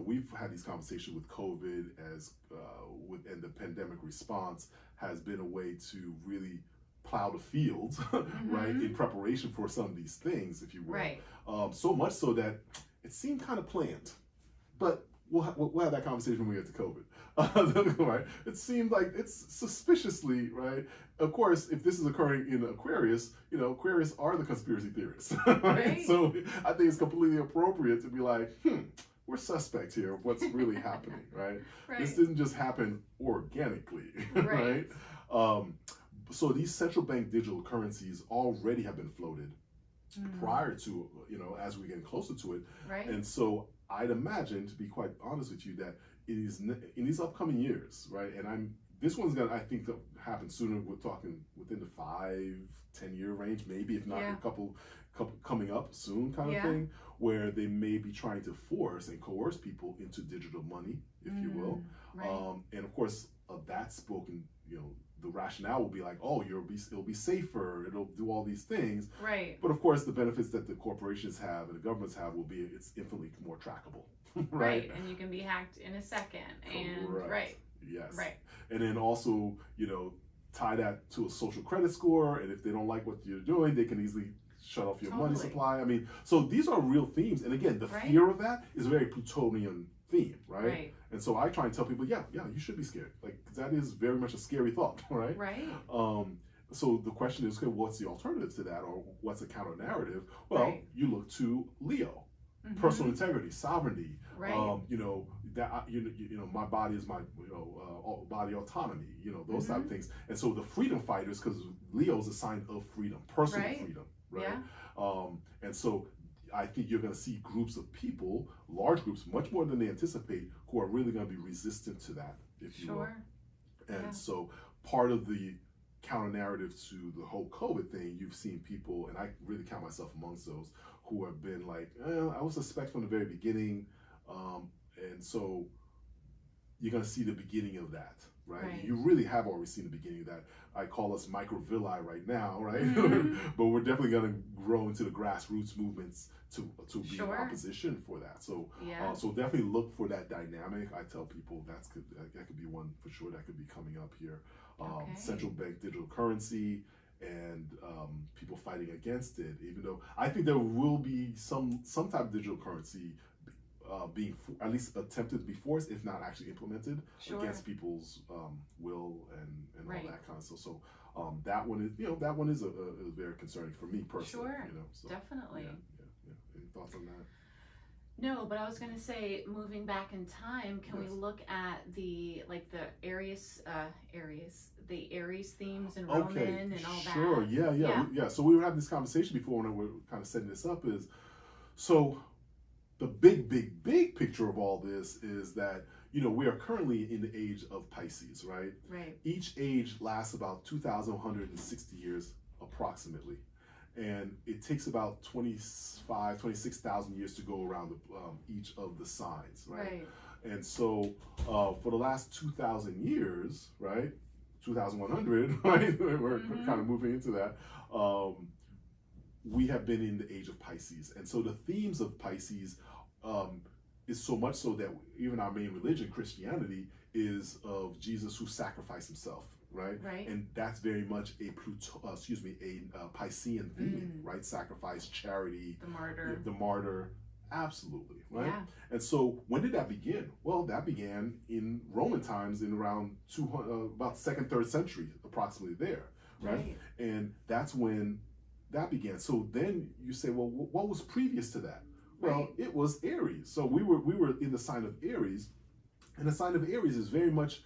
We've had these conversations with COVID and the pandemic response has been a way to really plow the fields, right, in preparation for some of these things, if you will. Right. So much so that it seemed kind of planned, but we'll have that conversation when we get to COVID. Right? It seemed like it's suspiciously, right? Of course, if this is occurring in Aquarius, Aquarius are the conspiracy theorists, right? So I think it's completely appropriate to be like, we're suspect here of what's really happening, right? This didn't just happen organically, right? So these central bank digital currencies already have been floated prior to, as we get closer to it. And so I'd imagine, to be quite honest with you, that it is in these upcoming years, right? And this one's gonna, I think, to happen sooner. We're talking within the 5-10 year range, maybe, if not a couple coming up soon, kind of thing, where they may be trying to force and coerce people into digital money, if you will. And of course, of that spoken, the rationale will be like, oh, it'll be safer, it'll do all these things. Right. But of course, the benefits that the corporations have and the governments have will be it's infinitely more trackable. Right? And you can be hacked in a second. And Correct. Yes. Right. And then also, tie that to a social credit score, and if they don't like what you're doing, they can easily shut off your money supply. I mean, so these are real themes. And again, the fear of that is a very Plutonian theme, right? And so I try and tell people, yeah, you should be scared. Like, that is very much a scary thought, right? Right. So the question is, okay, what's the alternative to that, or what's a counter narrative? Well, you look to Leo, personal integrity, sovereignty. Right. My body is my body autonomy. Those type of things. And so the freedom fighters, because Leo is a sign of freedom, personal freedom, right? Yeah. And so I think you're going to see groups of people, large groups, much more than they anticipate, who are really going to be resistant to that, if you will. And so part of the counter narrative to the whole COVID thing, you've seen people, and I really count myself amongst those, who have been like, I was suspect from the very beginning. And so you're going to see the beginning of that, right? You really have already seen the beginning of that. I call us microvilli right now, right? But we're definitely going to grow into the grassroots movements to be in opposition for that. So so definitely look for that dynamic. I tell people that could be one for sure that could be coming up here. Central bank digital currency, and people fighting against it, even though I think there will be some type of digital currency being at least attempted to be forced, if not actually implemented, against people's will and all that kind of stuff. So that one is a very concerning for me personally. So, definitely. Yeah. Any thoughts on that? No, but I was going to say, moving back in time, can we look at the Aries themes and Roman and all that? Sure. Yeah. So we were having this conversation before when we were kind of setting this up. So the big picture of all this is that we are currently in the age of Pisces, right? Right. Each age lasts about 2,160 years approximately. And it takes about 26,000 years to go around each of the signs, right? And so for the last 2,000 years, right, 2,100, right, we're kind of moving into that, we have been in the age of Pisces. And so the themes of Pisces is so much so that even our main religion, Christianity, is of Jesus who sacrificed himself. Right? And that's very much a Piscean theme, right? Sacrifice, charity, the martyr, absolutely, right? Yeah. And so when did that begin? Well, that began in Roman times in around about 2nd, 3rd century, approximately there, right? And that's when that began. So then you say, well, what was previous to that? Well, it was Aries. So we were in the sign of Aries, and the sign of Aries is very much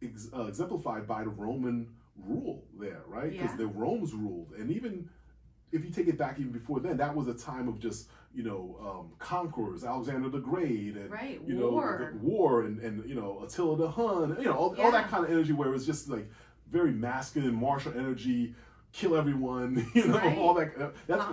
exemplified by the Roman rule there, right? Because the Romans ruled, and even if you take it back even before then, that was a time of just conquerors, Alexander the Great, and war, and Attila the Hun, all that kind of energy where it was just like very masculine, martial energy, kill everyone, all that. That's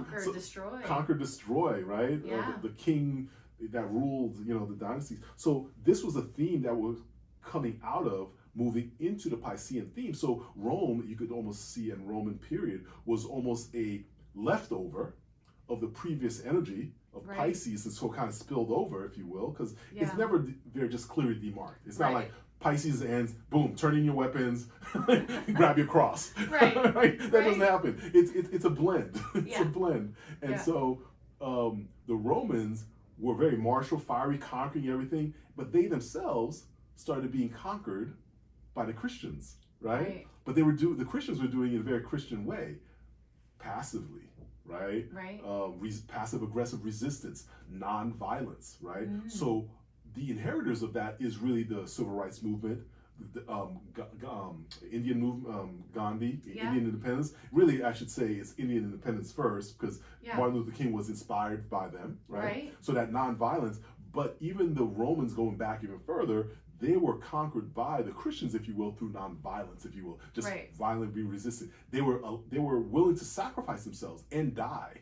conquer, destroy, right? Yeah. The king that ruled, the dynasties. So this was a theme that was coming out of moving into the Piscean theme. So Rome, you could almost see in Roman period, was almost a leftover of the previous energy of Pisces, and so kind of spilled over, if you will, because it's never very just clearly demarked. It's not like Pisces ends, boom, turn in your weapons, grab your cross. That doesn't happen. It's a blend. It's a blend. And so the Romans were very martial, fiery, conquering everything, but they themselves started being conquered by the Christians, right? But the Christians were doing it in a very Christian way, passively, right? Passive aggressive resistance, non-violence, right? So the inheritors of that is really the civil rights movement, the Indian movement, Gandhi, Indian independence. Really, I should say it's Indian independence first, because Martin Luther King was inspired by them, right? So that non-violence. But even the Romans, going back even further, they were conquered by the Christians, if you will, through non-violence, if you will, just violently being resistant. They were willing to sacrifice themselves and die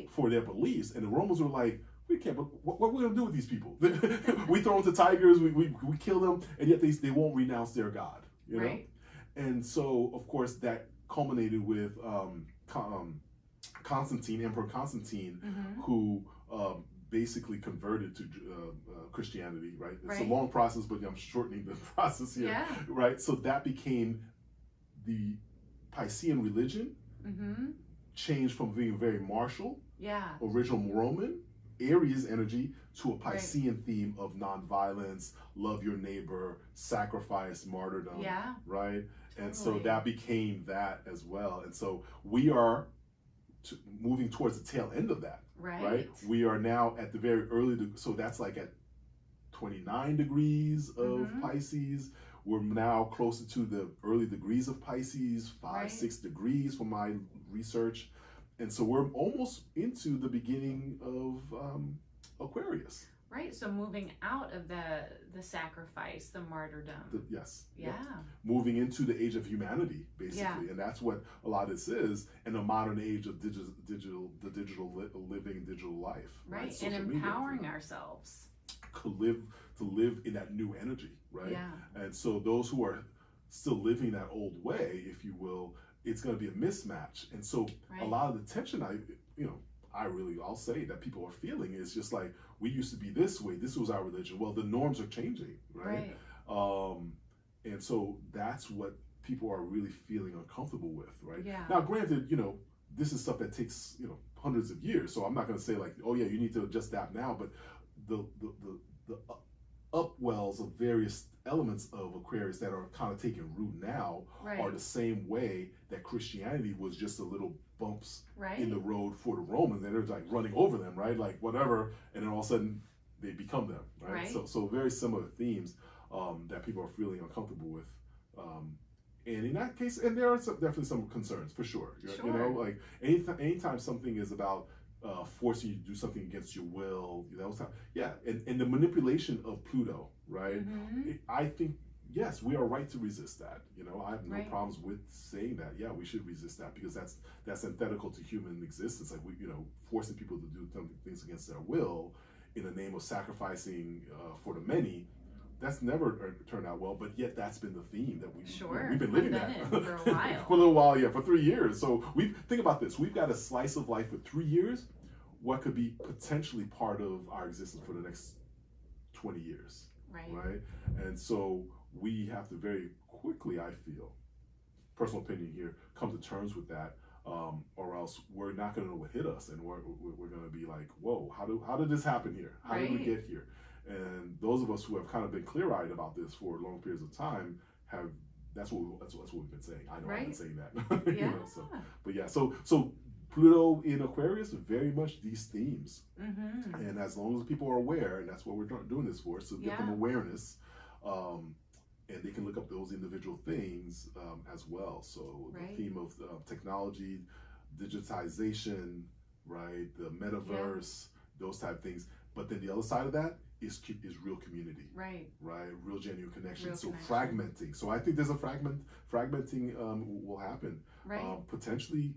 for their beliefs, and the Romans were like, we can't. But what are we gonna do with these people? We throw them to tigers, we kill them, and yet they won't renounce their God, you know. And so, of course, that culminated with Constantine, Emperor Constantine, who basically converted to Christianity, right? It's a long process, but I'm shortening the process here, right? So that became the Piscean religion, changed from being very martial, original Roman, Aries energy, to a Piscean theme of nonviolence, love your neighbor, sacrifice, martyrdom, right? And so that became that as well. And so we are moving towards the tail end of that, right? We are now at the very early, so that's like at 29 degrees of Pisces. We're now closer to the early degrees of Pisces, 5-6 degrees from my research. And so we're almost into the beginning of Aquarius. Right, so moving out of the sacrifice, the martyrdom. Yes. Yeah. Moving into the age of humanity, basically, and that's what a lot of this is, in the modern age of digital living, digital life. Right, and empowering ourselves. To live in that new energy, right? Yeah. And so those who are still living that old way, if you will, it's going to be a mismatch. And so a lot of the tension, I'll say that people are feeling is just like, we used to be this way, this was our religion. Well, the norms are changing, right? And so that's what people are really feeling uncomfortable with, right? Yeah. Now, granted, this is stuff that takes, hundreds of years. So I'm not going to say like, oh yeah, you need to adjust that now, but the upwells of various elements of Aquarius that are kind of taking root now are the same way that Christianity was just a little bumps in the road for the Romans, and they're like running over them, right? Like whatever, and then all of a sudden they become them, right? So very similar themes that people are feeling uncomfortable with. And in that case, and there are definitely some concerns for sure. Like anytime something is about forcing you to do something against your will, and the manipulation of Pluto, right? I think, yes, we are right to resist that. I have no problems with saying that. Yeah, we should resist that, because that's antithetical to human existence. Like forcing people to do things against their will in the name of sacrificing for the many. That's never turned out well, but yet that's been the theme that we've been living that for a while. For a little while, for 3 years. So think about this. We've got a slice of life for 3 years. What could be potentially part of our existence for the next 20 years, right? And so we have to very quickly, I feel, personal opinion here, come to terms with that, or else we're not going to know what hit us, and we're going to be like, whoa, how did this happen here? How did we get here? And those of us who have kind of been clear-eyed about this for long periods of time that's what we've been saying. I know I've been saying that. So Pluto in Aquarius, very much these themes. And as long as people are aware, and that's what we're doing this for, so give them awareness, and they can look up those individual things as well. So the theme of technology, digitization, right, the metaverse, those type of things. But then the other side of that is real community, right, real genuine connection. Fragmenting. So I think there's a fragmenting will happen, potentially.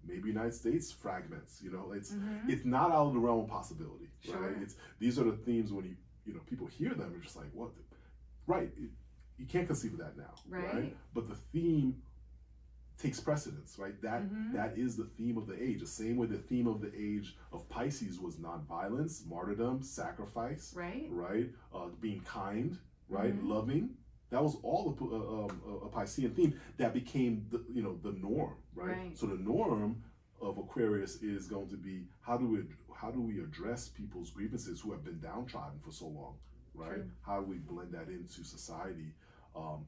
Maybe United States fragments. It's not out of the realm of possibility, right? These are the themes when people hear them, you're just like, what? You can't conceive of that now, right? But the theme takes precedence, right? That is the theme of the age. The same way the theme of the age of Pisces was nonviolence, martyrdom, sacrifice, right? Being kind, right? Loving. That was all a Piscean theme that became the norm, right? So the norm of Aquarius is going to be how do we address people's grievances who have been downtrodden for so long, right? How do we blend that into society?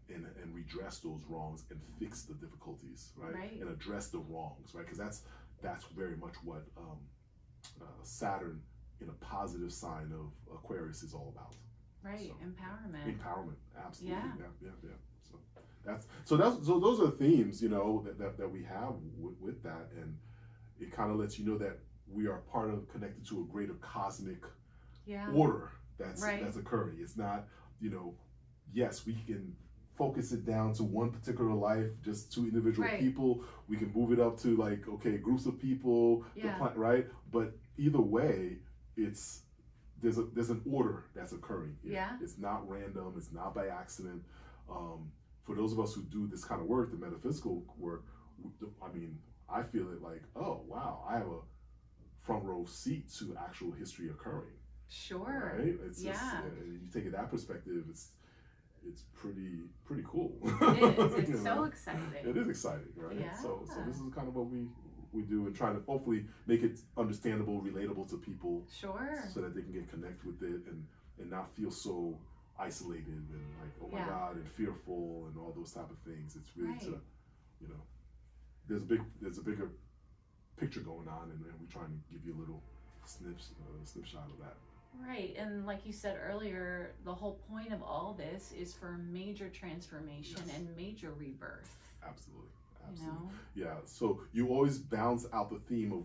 And redress those wrongs and fix the difficulties, right? And address the wrongs, right? Because that's very much what Saturn in a positive sign of Aquarius is all about. Empowerment, absolutely. So those are the themes, that we have with that, and it kind of lets you know that we are connected to a greater cosmic order that's occurring. It's not, yes, we can focus it down to one particular life, just two individual people. We can move it up to groups of people, right? But either way, there's an order that's occurring. It's not random. It's not by accident. for those of us who do this kind of work, the metaphysical work, I mean, I feel it like, oh wow, I have a front row seat to actual history occurring. Sure. Right? It's Yeah. just, you take it that perspective, it's pretty cool. It is. It's You so know? exciting. It is exciting, right? Yeah. So this is kind of what we do, and try to hopefully make it understandable, relatable to people, Sure. so that they can get connect with it and not feel so isolated and like, oh my Yeah. God, and fearful and all those type of things. It's really Right. to, you know, there's a bigger picture going on, and we're trying to give you a little snapshot of that. Right, and like you said earlier, the whole point of all this is for major transformation Yes. and major rebirth. Absolutely. You know? Yeah. So you always balance out the theme of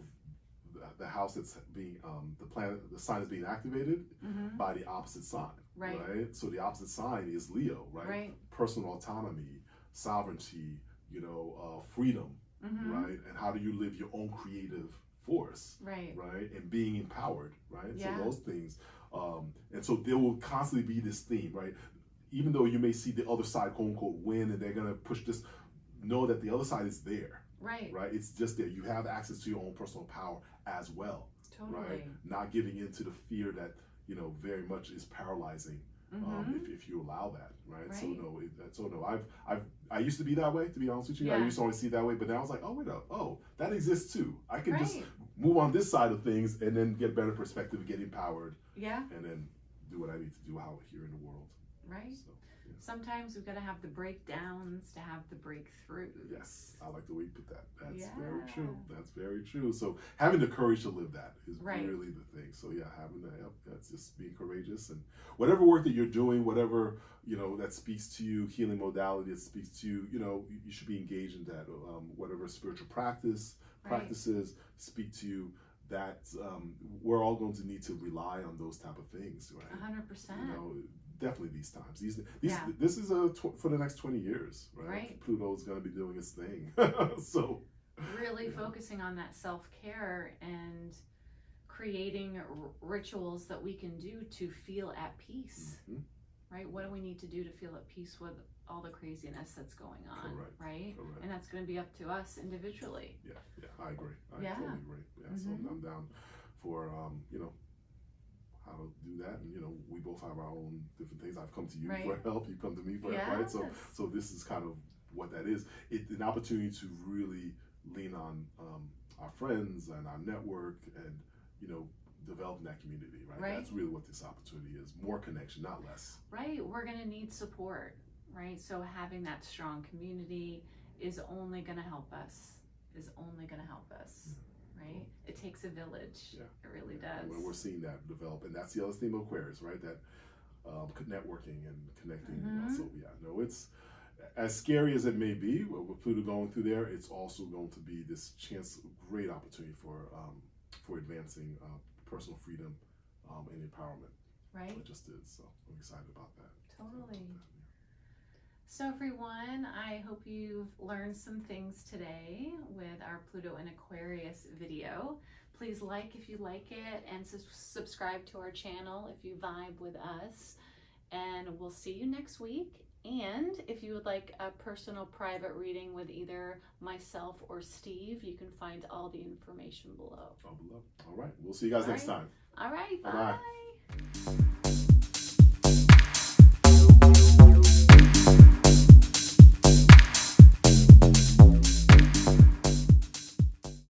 the house that's being the sign is being activated Mm-hmm. by the opposite sign. Right. So the opposite sign is Leo, right? Right. Personal autonomy, sovereignty, freedom, Mm-hmm. right? And how do you live your own creative force, Right. right? And being empowered, right? Yeah. So those things, and so there will constantly be this theme, right? Even though you may see the other side, quote unquote, win, and they're gonna push this, know that the other side is there, Right. right? It's just there. You have access to your own personal power as well, Totally. right? Not giving into the fear that very much is paralyzing. Mm-hmm. If you allow that, right? Right. So no, I used to be that way, to be honest with you. I Yeah. used to only see it that way, but now I was like, oh wait up, that exists too. I can just Right. move on this side of things and then get better perspective, get empowered, Yeah. and then do what I need to do out here in the world. Right. So, yeah. Sometimes we've got to have the breakdowns to have the breakthroughs. Yes, I like the way you put that. That's Yeah. very true. That's very true. So having the courage to live that is Right. really the thing. So yeah, having that, that's just being courageous, and whatever work that you're doing, whatever that speaks to you, healing modality that speaks to you, you should be engaged in that. Whatever spiritual practices speak to you. That we're all going to need to rely on those type of things, right? 100%. Definitely these times. Yeah. This is for the next 20 years, right? Right. Pluto's going to be doing its thing. So Really Yeah. focusing on that self-care and creating rituals that we can do to feel at peace. mhm, Right? What do we need to do to feel at peace with all the craziness that's going on? Correct. Right? correct. And that's going to be up to us individually. Yeah, I agree. I Yeah. totally agree. Yeah, so Mhm. I'm down for how to do that, and we both have our own different things. I've come to you Right. for help. You come to me for help, right? Yes. So this is kind of what that is. It's an opportunity to really lean on our friends and our network, and developing that community, right? Right. That's really what this opportunity is. More connection, not less. Right? We're going to need support. Right? So having that strong community is only going to help us. Right? It takes a village. Yeah. It really does. And we're seeing that develop, and that's the other theme of Aquarius, right? That networking and connecting. Mhm. So yeah, no, it's as scary as it may be with Pluto going through there. It's also going to be this great opportunity for advancing personal freedom and empowerment. Right? It just is. So I'm excited about that. Totally. So everyone, I hope you've learned some things today with our Pluto and Aquarius video. Please like if you like it, and subscribe to our channel if you vibe with us. And we'll see you next week. And if you would like a personal private reading with either myself or Steve, you can find all the information below. All right. We'll see you guys next time. All right. Bye-bye. Bye.